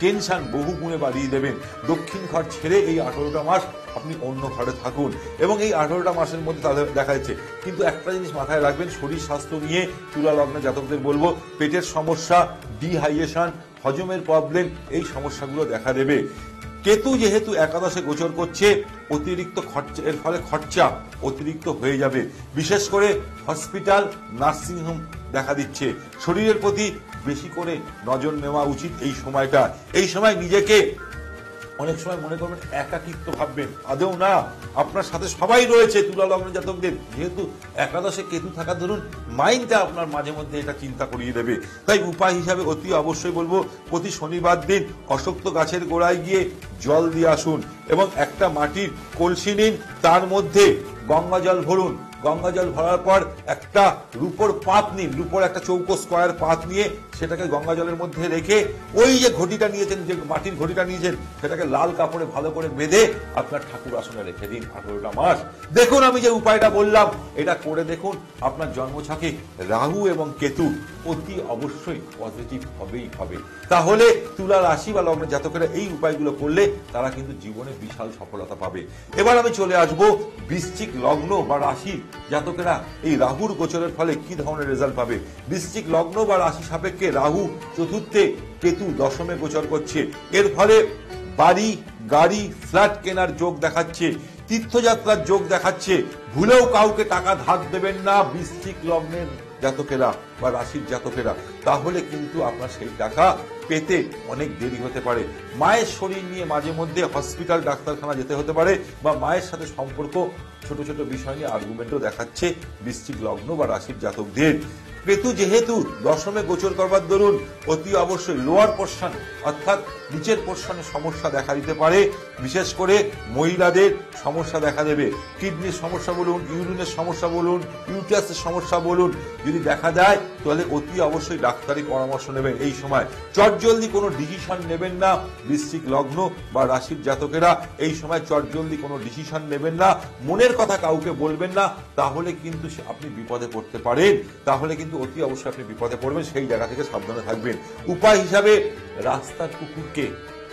টেনশন বহু গুণে বাড়িয়ে দেবেন। দক্ষিণ ঘর ছেড়ে এই 18টা মাস আপনি অন্য ঘরে থাকুন এবং এই 18টা মাসের মধ্যে তাদের দেখা যাচ্ছে। কিন্তু একটা জিনিস মাথায় রাখবেন, শরীর স্বাস্থ্য নিয়ে তুলা লগ্নের জাতকদের বলবো, পেটের সমস্যা, ডিহাইড্রেশন, হজমের প্রবলেম, এই সমস্যাগুলো দেখা দেবে। কেতু যেহেতু একাদশে গোচর করছে, অতিরিক্ত খরচা, এর ফলে খরচা অতিরিক্ত হয়ে যাবে। বিশেষ করে হসপিটাল, নার্সিংহোম দেখা দিচ্ছে। শরীরের প্রতি বেশি করে নজর নেওয়া উচিত এই সময়টা। এই সময় নিজেকে অনেক সময় মনে করবেন একাকিত্ব ভাববেন, আদৌ না, আপনার সাথে সবাই রয়েছে তুলা লগ্ন জাতকদের। যেহেতু একাদশে কেতু থাকা ধরুন, মাইন্ডটা আপনার মাঝে মধ্যে এটা চিন্তা করিয়ে দেবে। তাই উপায় হিসাবে অতি অবশ্যই বলবো, প্রতি শনিবার দিন অশক্ত গাছের গোড়ায় গিয়ে জল দিয়ে আসুন এবং একটা মাটির কলসি নিন, তার মধ্যে গঙ্গা জল ভরুন। গঙ্গা জল ভরার পর একটা রূপোর পাত নিন, রূপোর একটা চৌকো স্কোয়ার পাত নিয়ে সেটাকে গঙ্গা জলের মধ্যে রেখে ওই যে ঘটিটা নিয়েছেন, যে মাটির ঘটিটা নিয়েছেন, সেটাকে লাল কাপড়ে ভালো করে বেঁধে আপনার ঠাকুর আসনে রেখে দিন 18টা মাস। দেখুন আমি যে উপায়টা বললাম, এটা করে দেখুন, আপনার জন্মছকে রাহু এবং কেতু অতি অবশ্যই পজিটিভ হবেই হবে। তাহলে তুলা রাশি বা লগ্নের জাতকেরা এই উপায়গুলো করলে তারা কিন্তু জীবনে বিশাল সফলতা পাবে। এবার আমি চলে আসব বৃশ্চিক লগ্ন বা রাশি জাতকেরা এই রাহুর গোচরের ফলে কি ধরনের রেজাল্ট পাবে। বৃশ্চিক লগ্ন বা রাশি সাপেক্ষে রাহু চতুর্থে, কেতু দশমে গোচর করছে। এর ফলে বাড়ি, গাড়ি, ফ্ল্যাট কেনার যোগ দেখাচ্ছে, তীর্থযাত্রার যোগ দেখাচ্ছে। ভুলেও কাউকে টাকা ধার দেবেন না বৃশ্চিক লগ্নের জাতকেরা বা রাশির জাতকেরা, তাহলে কিন্তু আপনার সেই টাকা পেতে অনেক দেরি হতে পারে। মায়ের শরীর নিয়ে মাঝে মধ্যে হসপিটাল, ডাক্তারখানা যেতে হতে পারে, বা মায়ের সাথে সম্পর্ক, ছোট ছোট বিষয় নিয়ে আর্গুমেন্টও দেখাচ্ছে বৃশ্চিক লগ্ন বা রাশির জাতকদের। কেতু যেহেতু দশমে গোচর করবার দরুন অতি অবশ্যই লোয়ার পোর্শন অর্থাৎ নিচের পোর্শনে সমস্যা দেখা দিতে পারে। বিশেষ করে মহিলাদের সমস্যা দেখা দেবে। কিডনির সমস্যা বলুন, ইউরিনের সমস্যা বলুন, ইউটারাসের সমস্যা বলুন, যদি দেখা দেয় তাহলে অতি অবশ্যই ডাক্তারি পরামর্শ নেবেন। এই সময় চটজলদি কোনো ডিসিশন নেবেন না বৃশ্চিক লগ্ন বা রাশির জাতকেরা। এই সময় চটজলদি কোনো ডিসিশন নেবেন না, মনের কথা কাউকে বলবেন না, তাহলে কিন্তু আপনি বিপদে পড়তে পারেন। তাহলে কিন্তু অতি অবশ্যই আপনি বিপদে পড়বেন, সেই জায়গা থেকে সাবধানে থাকবেন। উপায় হিসাবে রাস্তার কুকুরকে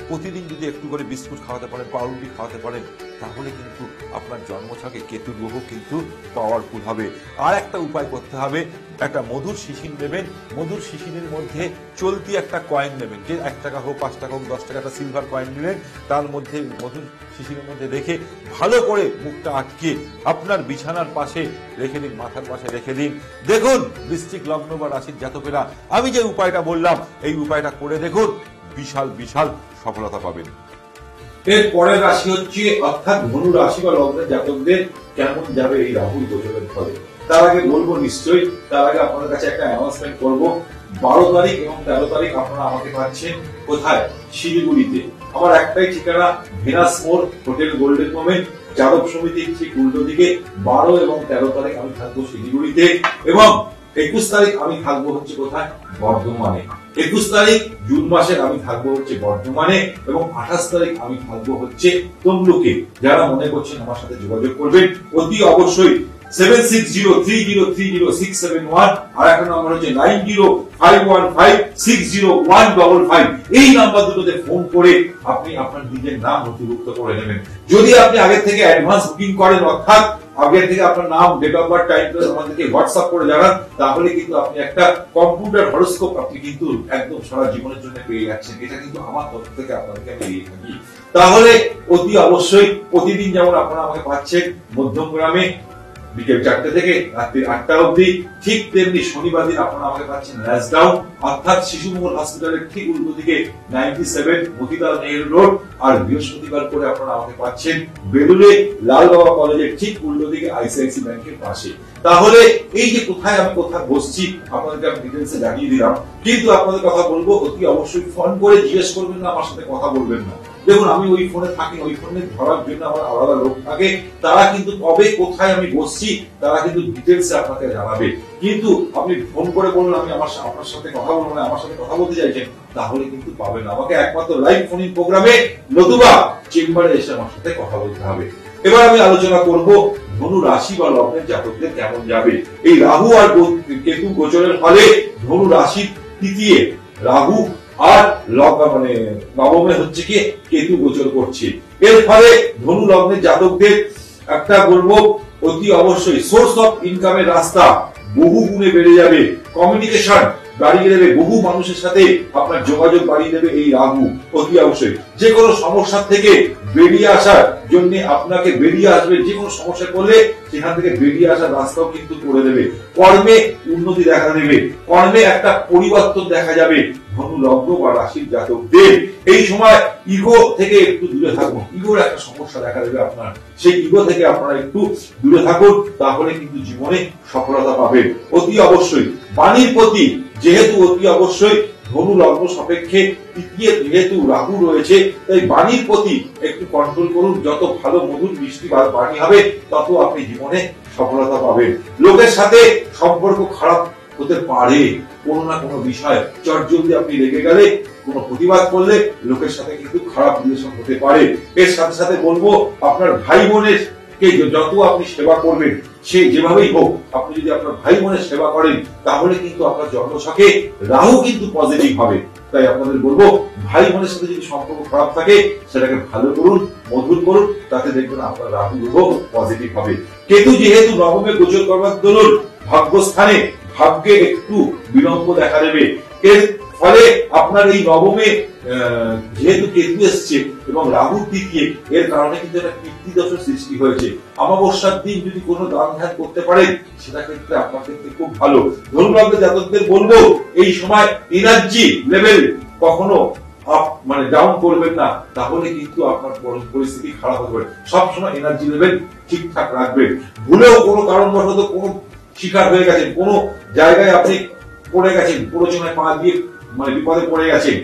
প্রতিদিন যদি একটু করে বিস্কুট খাওয়াতে পারেন, পাউরুটি খাওয়াতে পারেন, তাহলে কিন্তু আপনার জন্মছকে কেতু গ্রহ কিন্তু পাওয়ারফুল হবে। আর একটা উপায় করতে হবে, একটা মধুর শিশির নেবেন, মধুর শিশিরের মধ্যে চলতি একটা কয়েন নেবেন, যে 1 টাকা হোক, 5 টাকা হোক, 10 টাকা একটা সিলভার কয়েন নিলেন, তার মধ্যে মধুর শিশিরের মধ্যে রেখে ভালো করে মুখটা আটকে আপনার বিছানার পাশে রেখে দিন, মাথার পাশে রেখে দিন। দেখুন বৃশ্চিক লগ্ন বা রাশির জাতকেরা, আমি যে উপায়টা বললাম এই উপায়টা করে দেখুন, বিশাল বিশাল সফলতা পাবেন। এর পরের রাশি হচ্ছে অর্থাৎ ধনু রাশি বা লগ্নের জাতকদের কেমন যাবে এই রাহুর গোচরের ফলে। তার আগে বলবো নিশ্চয়ই, তার আগে আপনাদের কাছে একটা অ্যানাউন্সমেন্ট করব। 12 তারিখ এবং 13 তারিখ আপনারা আমাকে পাচ্ছেন কোথায়? শিলিগুড়িতে। আমার একটাই ঠিকানা, ভেনাস মোড়, হোটেল গোল্ডেন মোমেন্ট, যাদব সমিতির ঠিক উল্টো দিকে। 12 এবং 13 তারিখ আমি থাকবো শিলিগুড়িতে এবং 21 তারিখ আমি থাকবো হচ্ছে কোথায়? বর্ধমানে। 21 তারিখ জুন মাসের আমি থাকবো হচ্ছে বর্ধমানে এবং 28 তারিখ আমি থাকবো হচ্ছে তমলুকে। যারা মনে করছেন আমার সাথে যোগাযোগ করবেন অতি অবশ্যই 7603030671, আর একটা নাম্বার হচ্ছে 9051560155। এই নাম্বার দুটোতে ফোন করে আপনি আপনার নিজের নাম নথিভুক্ত করে নেবেন। যদি আপনি আগে থেকে অ্যাডভান্স বুকিং করেন, অর্থাৎ আগে থেকে আপনার নাম, ডেট অফ বার্থ, টাইম আমাদেরকে হোয়াটসঅ্যাপ করে জানান, তাহলে কিন্তু আপনি একটা কম্পিউটার হরোস্কোপ আপনি কিন্তু একদম সারা জীবনের জন্য পেয়ে যাচ্ছেন। এটা কিন্তু আমার তরফ থেকে আপনাদেরকে আমি দিয়ে থাকি। তাহলে অতি অবশ্যই প্রতিদিন যেমন আপনারা আমাকে পাচ্ছেন মধ্যমগ্রামে বিকেল 4টে থেকে রাত্রি 8টা অবধি। ঠিক তেমনি শনিবার দিন আপনারা আমাকে পাচ্ছেন ল্যাসডাউন অর্থাৎ শিশু মঙ্গল হসপিটালের ঠিক উল্টো দিকে 97 মতিলাল নেহেরু রোড। আর বৃহস্পতিবার করে আপনারা আমাকে পাচ্ছেন বেলুড়ে লাল বাবা কলেজের ঠিক উল্টো দিকে আইসিআইসি ব্যাংকের পাশে। তাহলে এই যে কোথায় আমি কোথায় বসছি আপনাদেরকে আমি ডিটেলসে জানিয়ে দিলাম, কিন্তু আপনাদের কথা বলবো অতি অবশ্যই ফোন করে জিজ্ঞেস করবেন না, আমার সাথে কথা বলবেন না। দেখুন আমি ওই ফোনে থাকি, ওই ফোনে ধরার জন্য আমার আলাদা লোক থাকে, তারা কিন্তু কবে কোথায় আমি বসছি তারা কিন্তু ডিটেলসে আপনাকে জানাবে। কিন্তু আপনি ফোন করে বলুন আমি আপনার সাথে কথা বলবো না, আমার সাথে কথা বলতে চাইছেন, তাহলে কিন্তু পাবেন না। আমাকে একমাত্র লাইভ ফোন ইন প্রোগ্রামে নতুবা চেম্বারে এসে আমার সাথে কথা বলতে হবে। এবার আমি আলোচনা করব ধনু রাশি বা লগ্নের জাতকদের কেমন যাবে। এই রাহু আর কেতু গোচরের ফলে ধনু রাশির তৃতীয় রাহু আর নবমে হচ্ছে কি কেতু গোচর করছে। এর ফলে ধনু লগ্নের জাতকদের একটা বলবো অতি অবশ্যই সোর্স অফ ইনকামের রাস্তা বহু গুণে বেড়ে যাবে। কমিউনিকেশন বাড়িয়ে দেবে, বহু মানুষের সাথে আপনার যোগাযোগ বাড়িয়ে দেবে এই রাহু। অতি অবশ্যই যে কোনো সমস্যা থেকে বেরিয়ে আসার জন্য আপনাকে বেরিয়ে আসবে, যে কোনো সমস্যা করলে সেখান থেকে বেরিয়ে আসার রাস্তাও কিন্তু করে দেবে। কর্মে উন্নতি দেখা দেবে, কর্মে একটা পরিবর্তন দেখা যাবে। ধনু লগ্ন বা রাশির জাতকদের এই সময় ইগো থেকে একটু দূরে থাকুন, ইগোর একটা সমস্যা দেখা দেবে আপনার, সেই ইগো থেকে আপনারা একটু দূরে থাকুন, তাহলে কিন্তু জীবনে সফলতা পাবেন। অতি অবশ্যই বাণীর প্রতি যেহেতু অতি অবশ্যই ধনু লগ্ন সাপেক্ষে তৃতীয় যেহেতু রাহু রয়েছে, তাই বাণীর প্রতি একটু কন্ট্রোল করুন। যত ভালো মধুর মিষ্টি বাণী হবে তত আপনি জীবনে সফলতা পাবেন। লোকের সাথে সম্পর্ক খারাপ হতে পারে, কোনো না কোনো বিষয় চটজলদি আপনি লেগে গেলে, কোনো প্রতিবাদ করলে লোকের সাথে কিন্তু খারাপ রিলেশন হতে পারে। এর সাথে সাথে বলবো আপনার ভাই বোনের কে যত আপনি সেবা করবেন, সে যেভাবেই হোক আপনি যদি আপনার ভাই বোনের সেবা করেন তাহলে কিন্তু আপনার জন্মছকে রাহু কিন্তু পজিটিভ হবে। তাই আপনাদের বলবো ভাই বোনের সাথে যদি সম্পর্ক খারাপ থাকে সেটাকে ভালো করুন, মধুর করুন, তাতে দেখবেন আপনার রাহু গ্রহ পজিটিভ হবে। কেতু যেহেতু নবমে গোচর করবার দরুন ভাগ্যস্থানে ভাগ্যে একটু বিলম্ব দেখা দেবে। এর ফলে আপনার এই নবমে যেহেতু কেতু এসছে এবং রাহু তৃতীয়, এর কারণে কিন্তু একটা পিতৃদোষের সৃষ্টি হয়েছে। অমাবস্যার দিন যদি কোনো দান ধ্যান করতে পারেন সেটা ক্ষেত্রে আপনার ক্ষেত্রে খুব ভালো। ধনু লগ্নের জাতকদের বলবো এই সময় এনার্জি লেভেল কখনো ডাউন করবেন না, তাহলে কিন্তু আপনার পরিস্থিতি খারাপ হতে পারে। সবসময় এনার্জি লেভেল ঠিকঠাক রাখবেন। ভুলেও কোনো কারণবশত কোনো শিকার হয়ে গেছেন, কোনো জায়গায় আপনি পড়ে গেছেন, প্ররোচনায় পা দিয়ে বিপদে পড়ে গেছেন,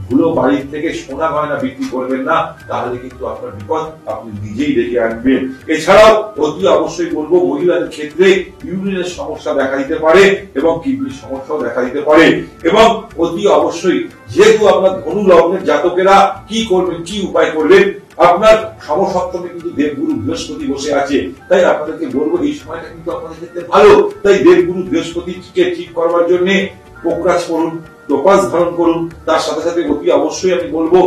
ভুলেও বাড়ির থেকে সোনা গয়না বিক্রি করবেন না, তাহলে কিন্তু আপনার বিপদ আপনি নিজেই ডেকে আনবেন। এছাড়াও অতি অবশ্যই বলবো মহিলাদের ক্ষেত্রে ইউরিনের সমস্যা দেখা দিতে পারে এবং কিডনির সমস্যাও দেখা দিতে পারে। এবং অতি অবশ্যই যেহেতু আপনার ধনু লগ্নের জাতকেরা কি করবেন, কি উপায় করবেন, আপনার সমসপ্তমে কিন্তু দেবগুরু বৃহস্পতি বসে আছে, তাই আপনাদেরকে বলবো এই সময়টা কিন্তু আপনাদের ক্ষেত্রে ভালো। তাই দেবগুরু বৃহস্পতিকে ঠিক করবার জন্য পোকরাজ করুন, টোপাজ ধারণ করুন। তার সাথে সাথে অতি অবশ্যই আমি বলবো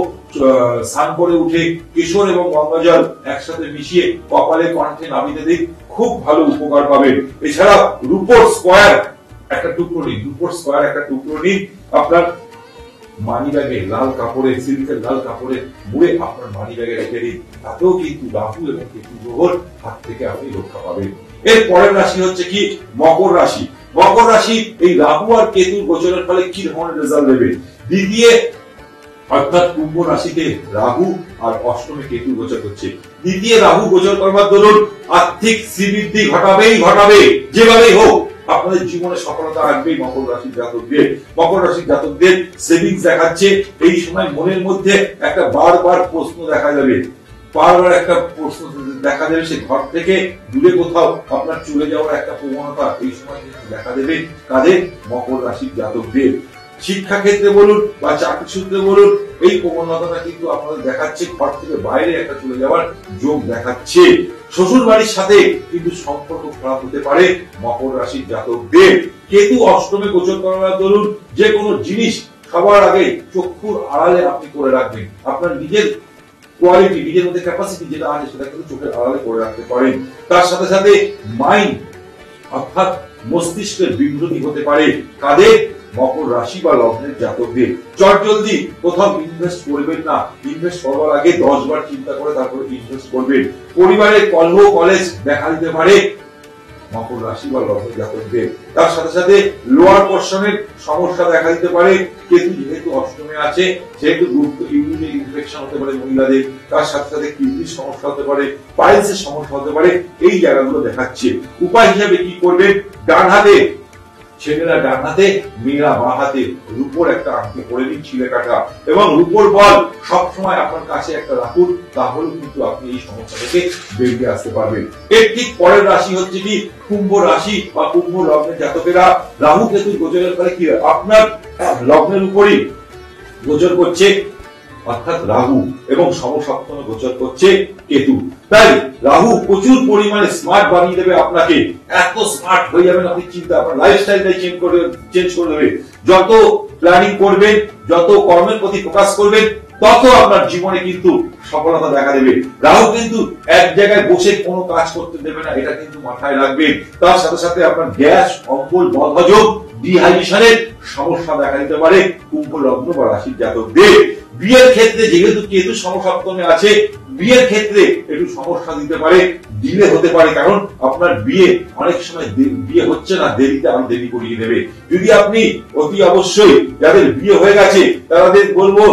স্নান করে উঠে কেশর এবং গঙ্গাজল একসাথে মিশিয়ে কপালে কণ্ঠে নামিতে দিন, খুব ভালো উপকার পাবেন। এছাড়া রূপোর স্কোয়ার একটা টুকরো নিন, রূপোর স্কোয়ার একটা টুকরো নিন, আপনার মানি ব্যাগে লাল কাপড়ে, সিল্কের লাল কাপড়ে মুড়ে আপনার মানি ব্যাগে রেখে দিন, তাতেও কিন্তু রাহু এবং কেতু গ্রহের হাত থেকে আপনি রক্ষা পাবেন। এর পরের রাশি হচ্ছে কি মকর রাশি। মকর রাশি এই রাহু আর কেতুর গোচরের ফলে কি ধরনের রেজাল্ট দেবে? দ্বিতীয় অর্থাৎ কুম্ভ রাশিতে রাহু আর অষ্টমে কেতু গোচর করছে। দ্বিতীয় রাহু গোচর করবার দরুন আর্থিক শ্রীবৃদ্ধি ঘটাবে, যেভাবেই হোক আপনাদের জীবনে সফলতা আসবেই। মকর রাশির জাতকদের, মকর রাশির জাতকদের সেভিংস দেখাচ্ছে। এই সময় মনের মধ্যে একটা বারবার প্রশ্ন দেখা যাবে, বারবার একটা প্রশ্ন দেখা দেবে, সে ঘর থেকে দূরে কোথাও আপনার চলে যাওয়ার একটা প্রবণতা এই সময় কিন্তু দেখা দেবে কাদের? মকর রাশির জাতকদের। শিক্ষা ক্ষেত্রে বলুন বা চাকরি সূত্রে বলুন, এই প্রবণতাটা কিন্তু আপনাদের দেখাচ্ছে, ঘর থেকে বাইরে একটা চলে যাওয়ার যোগ দেখাচ্ছে। শ্বশুর বাড়ির সাথে কিন্তু সম্পর্ক খারাপ হতে পারে মকর রাশির জাতকদের। কেতু অষ্টমে গোচর করার দরুন যে কোনো জিনিস সবার আগে চক্ষুর আড়ালে আপনি করে রাখবেন। আপনার নিজের কোয়ালিটি, নিজের মধ্যে ক্যাপাসিটি যেটা আছে সেটা কিন্তু চোখের আড়ালে করে রাখতে পারেন। তার সাথে সাথে মাইন্ড অর্থাৎ মস্তিষ্কের বিভ্রান্তি হতে পারে কাদের? মকর রাশি বা লগ্নের জাতকদের। চটজলদি কোথাও ইনভেস্ট করবেন না, ইনভেস্ট করবার আগে 10 বার চিন্তা করে তারপরে ইনভেস্ট করবেন। পরিবারের কলহ কলেজ দেখা দিতে পারে মকর রাশি বা লগ্নের জাতকদের। তার সাথে সাথে লোয়ার পোর্শনের সমস্যা দেখা দিতে পারে। কেতু যেহেতু অষ্টমে আছে, সেহেতু ইউরিনে ইনফেকশন হতে পারে মহিলাদের। তার সাথে সাথে কিডনির সমস্যা হতে পারে, পাইলসের সমস্যা হতে পারে। এই জায়গাগুলো দেখাচ্ছে। উপায় হিসাবে কি করবেন? ডান হাতে, ছেলেরা ডান হাতে, মেয়েরা বাঁ হাতে রূপোর একটা আংটি পরে নিন, ছিলে কাটা, এবং রূপোর বল সবসময় আপনার কাছে একটা রাখুন। তাহলে কিন্তু আপনি এই সমস্যা থেকে বেরিয়ে আসতে পারবেন। এর ঠিক পরের রাশি হচ্ছে কি কুম্ভ রাশি বা কুম্ভ লগ্নের জাতকেরা। রাহু কেতু গোচরের ফলে কি আপনার লগ্নের উপরই গোচর করছে, অর্থাৎ রাহু, এবং সমসপ্তমে গোচর করছে কেতু। তাই রাহু প্রচুর পরিমাণে স্মার্ট বানিয়ে দেবে আপনাকে। এত স্মার্ট হয়ে যাবেন আপনি, চিন্তা, আপনার লাইফস্টাইলটাই চেঞ্জ করে দেবে। যত প্ল্যানিং করবেন, যত কর্মের প্রতি ফোকাস করবেন, তত আপনার জীবনে কিন্তু সফলতা দেখা দেবে। রাহু কিন্তু এক জায়গায় বসে কোনো কাজ করতে দেবে না, এটা কিন্তু মাথায় রাখবেন। তার সাথে সাথে আপনার গ্যাস, অম্বল, বদহজম, ডিহাইড্রেশনের সমস্যা দেখা দিতে পারে কুম্ভ লগ্ন বা রাশির জাতকদের। বিয়ের ক্ষেত্রে যেহেতু কেতু সমসপ্তমে আছে, বিয়ের ক্ষেত্রে একটু সমস্যা দিতে পারে, ডিলে হতে পারে। কারণ আপনার বিয়ে অনেক সময় বিয়ে হচ্ছে না, দেরিতে আরো দেরি করিয়ে দেবে। যদি আপনি অতি অবশ্যই যাদের বিয়ে হয়ে গেছে তাদের বলবো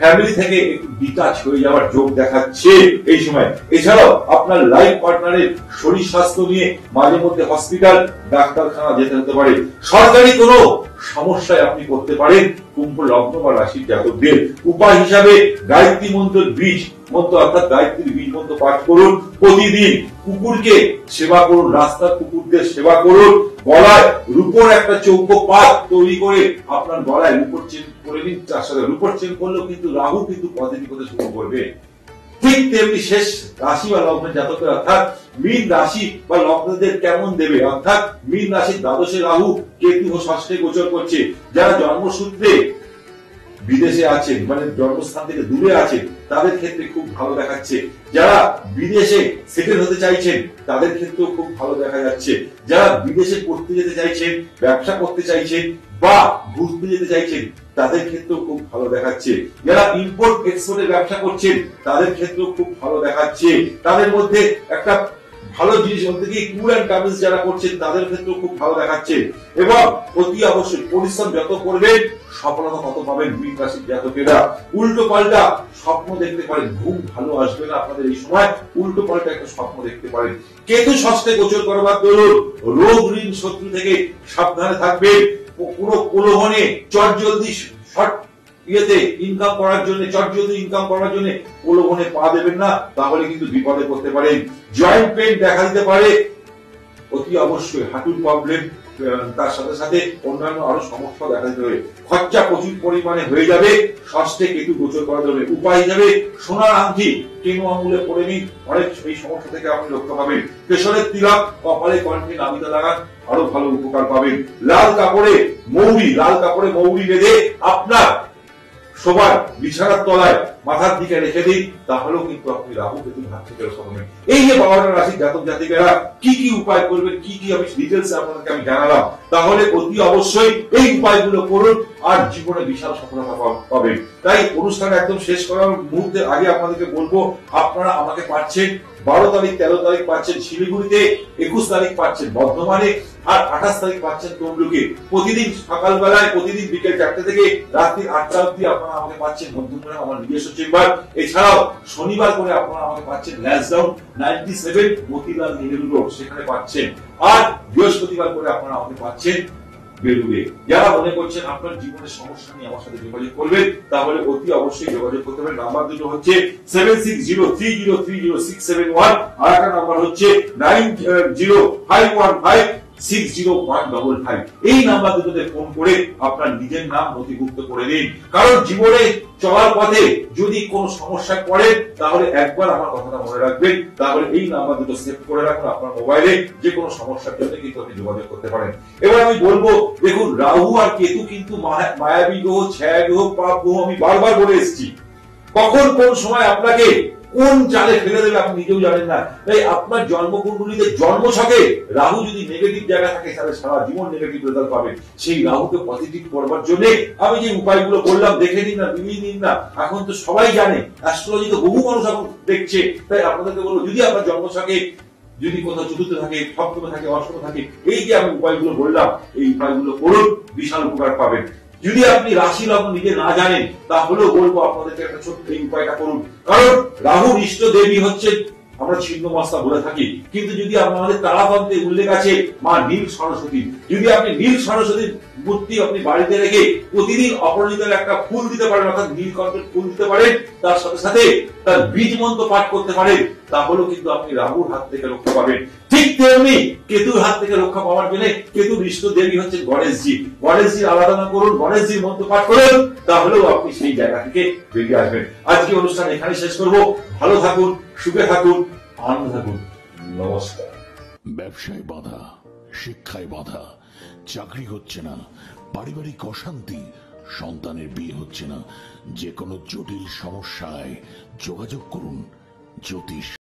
ফ্যামিলি থেকে একটু ডিটাচ হয়ে যাওয়ার যোগ দেখাচ্ছে এই সময়। এছাড়াও আপনার লাইফ পার্টনারের শরীর স্বাস্থ্য নিয়ে মাঝে মধ্যে হসপিটাল, ডাক্তারখানা যেতে হতে পারে। সরকারি কোনো সমস্যায় আপনি করতে পারেন কুম্ভ লগ্ন বা রাশির জাতকদের। উপায় হিসাবে গায়ত্রী মন্ত্রের বীজ মন্ত্র, অর্থাৎ গায়ত্রীর বীজ মন্ত্র পাঠ করুন। প্রতিদিন কুকুরকে সেবা করুন, রাস্তার কুকুরদের সেবা করুন। গলায় রূপোর একটা চৌকো পাত তৈরি করে আপনার গলায় রূপোর চেন করে নিন। তার সাথে রূপোর চেন করলেও কিন্তু রাহু কিন্তু পজিটিভ হতে শুরু করবে। ঠিক তেমনি শেষ রাশি বা লগ্নের জাতকের, অর্থাৎ মীন রাশি বা লগ্নদের কেমন দেবে? অর্থাৎ মীন রাশির দ্বাদশে রাহু কেতু ও ষষ্ঠে গোচর করছে। যারা জন্মসূত্রে বিদেশে আছেন, মানে জন্মস্থান থেকে দূরে আছেন, তাদের ক্ষেত্রে খুব ভালো দেখাচ্ছে। যারা বিদেশে সেটেল হতে চাইছেন তাদের ক্ষেত্রেও খুব ভালো দেখা যাচ্ছে। যারা বিদেশে পড়তে যেতে চাইছেন, ব্যবসা করতে চাইছেন বা ঘুরতে যেতে চাইছেন, তাদের ক্ষেত্রেও খুব ভালো দেখাচ্ছে। যারা ইম্পোর্ট এক্সপোর্টের ব্যবসা করছেন তাদের ক্ষেত্রেও খুব ভালো দেখাচ্ছে। তাদের মধ্যে একটা ভালো জিনিস বলতে কি ট্যুর এন্ড ট্রাভেলস যারা করছেন তাদের ক্ষেত্রেও খুব ভালো দেখাচ্ছে। এবং অতি অবশ্যই পরিশ্রম যত করবেন সফলতা তত পাবেন মীন রাশির জাতকেরা। উল্টো পাল্টা স্বপ্ন দেখতে পারেন, ঘুম ভালো আসবে না আপনাদের এই সময়। উল্টো পাল্টা একটা স্বপ্ন দেখতে পারেন। কেতু ষষ্ঠে গোচর করবার দরুন রোগ, ঋণ, শত্রু থেকে সাবধানে থাকবেন। কোনো প্রলোভনে চটজলদি শর্ট ইনকাম করার জন্য, চটজলদি ইনকাম করার জন্য প্রলোভনে পা দেবেন না, তাহলে কিন্তু বিপদে পড়তে পারেন। জয়েন্ট পেইন দেখা দিতে পারে, অতি অবশ্যই হাঁটুর প্রবলেম, তার সাথে সাথে অন্যান্য আরো সমস্যা দেখা দিতে পারে। খরচা প্রচুর পরিমাণে হয়ে যাবে ষষ্ঠে কেতু গোচর করা যাবে। উপায় হিসাবে সোনার আংটি কেন আঙুলে পরে নিন, অনেক এই সমস্যা থেকে আপনি রক্ষা পাবেন। কেশরের তিলক, কপালে কণ্ঠে নামিতা লাগান, আরো ভালো উপকার পাবেন। লাল কাপড়ে মৌরি বেঁধে আপনার সবার বিছানার তলায় মাথার দিকে রেখে দিন, তাহলেও কিন্তু আপনি রাহু কেতুর হাত থেকে রক্ষা পাবেন। এই যে 12টা রাশির জাতক জাতিকেরা কি কি উপায় করবেন, কি কি আমি ডিটেলস আপনাদেরকে আমি জানালাম, তাহলে অতি অবশ্যই এই উপায়গুলো করুন আর জীবনে বিশাল সফলতা পাবেন। তাই অনুষ্ঠান একদম শেষ করার মুহূর্তে আগে আপনাদেরকে বলবো, আপনারা আমাকে পাচ্ছেন 12 তারিখ, 13 তারিখ পাচ্ছেন শিলিগুড়িতে, 21 তারিখ পাচ্ছেন বর্ধমানে, আর 28 তারিখ পাচ্ছেন তমলুকে। প্রতিদিন সকালবেলায়, প্রতিদিন বিকেল 4টে থেকে রাত্রি 8টা অবধি আপনারা আমাকে পাচ্ছেন মধ্যমগ্রাম আমার নিজস্ব চেম্বার। এছাড়াও শনিবার করে আপনারা আমাকে পাচ্ছেন ল্যান্সডাউন 97 মতিলাল নেহেরু রোড, সেখানে পাচ্ছেন। আর বৃহস্পতিবার করে আপনারা আমাকে পাচ্ছেন বেলুড়ে। যারা মনে করছেন আপনার জীবনের সমস্যা নিয়ে আমার সাথে যোগাযোগ করবেন, তাহলে অতি অবশ্যই যোগাযোগ করতে হবে। নাম্বার দুটো হচ্ছে 7603030671, আর একটা নাম্বার হচ্ছে 9051560155। এই নাম্বার দুটোতে ফোন করে আপনার নিজের নাম নথিভুক্ত করে দিন। কারণ জীবনে চলার পথে যদি কোনো সমস্যা পড়ে তাহলে একবার আমার কথাটা মনে রাখবেন, তাহলে এই নাম্বার দুটো সেভ করে রাখুন আপনার মোবাইলে। যে কোনো সমস্যার জন্য কিন্তু আপনি যোগাযোগ করতে পারেন। এবার আমি বলবো, দেখুন রাহু আর কেতু কিন্তু মায়াবী গ্রহ, ছায়া গ্রহ, পাপ গ্রহ, আমি বারবার বলে এসেছি। কখন কোন সময় আপনাকে কোন চালে ফেলে দেবে আপনি নিজেও জানেন না। তাই আপনার জন্মকুণ্ডলীতে জন্মছকে রাহু যদি নেগেটিভ জায়গা থাকে তাহলে সারা জীবন নেগেটিভ রেজাল্ট পাবে। সেই রাহুকে পজিটিভ করবার জন্য আমি যে উপায়গুলো বললাম দেখে নিন না, মিলিয়ে নিন না। এখন তো সবাই জানে, অ্যাস্ট্রোলজি তো বহু মানুষ এখন দেখছে। তাই আপনাদেরকে বলবো, যদি আপনার জন্মছকে যদি কোথাও চতুর্থ থাকে, সপ্তম থাকে, অষ্টম থাকে, এই যে আমি উপায়গুলো বললাম, এই উপায়গুলো করুন, বিশাল উপকার পাবেন। যদি আপনি রাশি লগ্ন নিজে না জানেন, তাহলেও বলবো আপনাদেরকে একটা ছোট্ট এই উপায়টা করুন। কারণ রাহুর ইষ্ট দেবী হচ্ছে, আমরা ছিন্নমস্তা বলে থাকি, কিন্তু যদি আমাদের তারাতন্ত্রে উল্লেখ আছে মা নীল সরস্বতী। যদি আপনি নীল সরস্বতীর মূর্তি আপনি বাড়িতে রেখে প্রতিদিন অপরাজিতার একটা ফুল দিতে পারেন, অর্থাৎ নীলকণ্ঠের ফুল দিতে পারেন, তার সাথে সাথে তার বীজ মন্ত্র পাঠ করতে পারেন, তাহলেও কিন্তু আপনি রাহুর হাত থেকে রক্ষা পাবেন। ঠিক তেমনি কেতুর হাত থেকে রক্ষা পাওয়ার জন্য কেতুর ইষ্ট দেবী হচ্ছে গণেশজি। গণেশজির আরাধনা করুন, গণেশজির মন্ত্র পাঠ করুন, তাহলেও আপনি সেই জায়গা থেকে বেরিয়ে আসবেন। আজকে অনুষ্ঠান এখানে শেষ করব। ভালো থাকুন, সুখে থাকুন, আনন্দ থাকুন। নমস্কার। ব্যবসায় বাধা, শিক্ষায় বাধা, চাকরি হচ্ছে না, পারিবারিক অশান্তি, সন্তানের বিয়ে হচ্ছে না, যে কোনো জটিল সমস্যায় যোগাযোগ করুন জ্যোতিষ।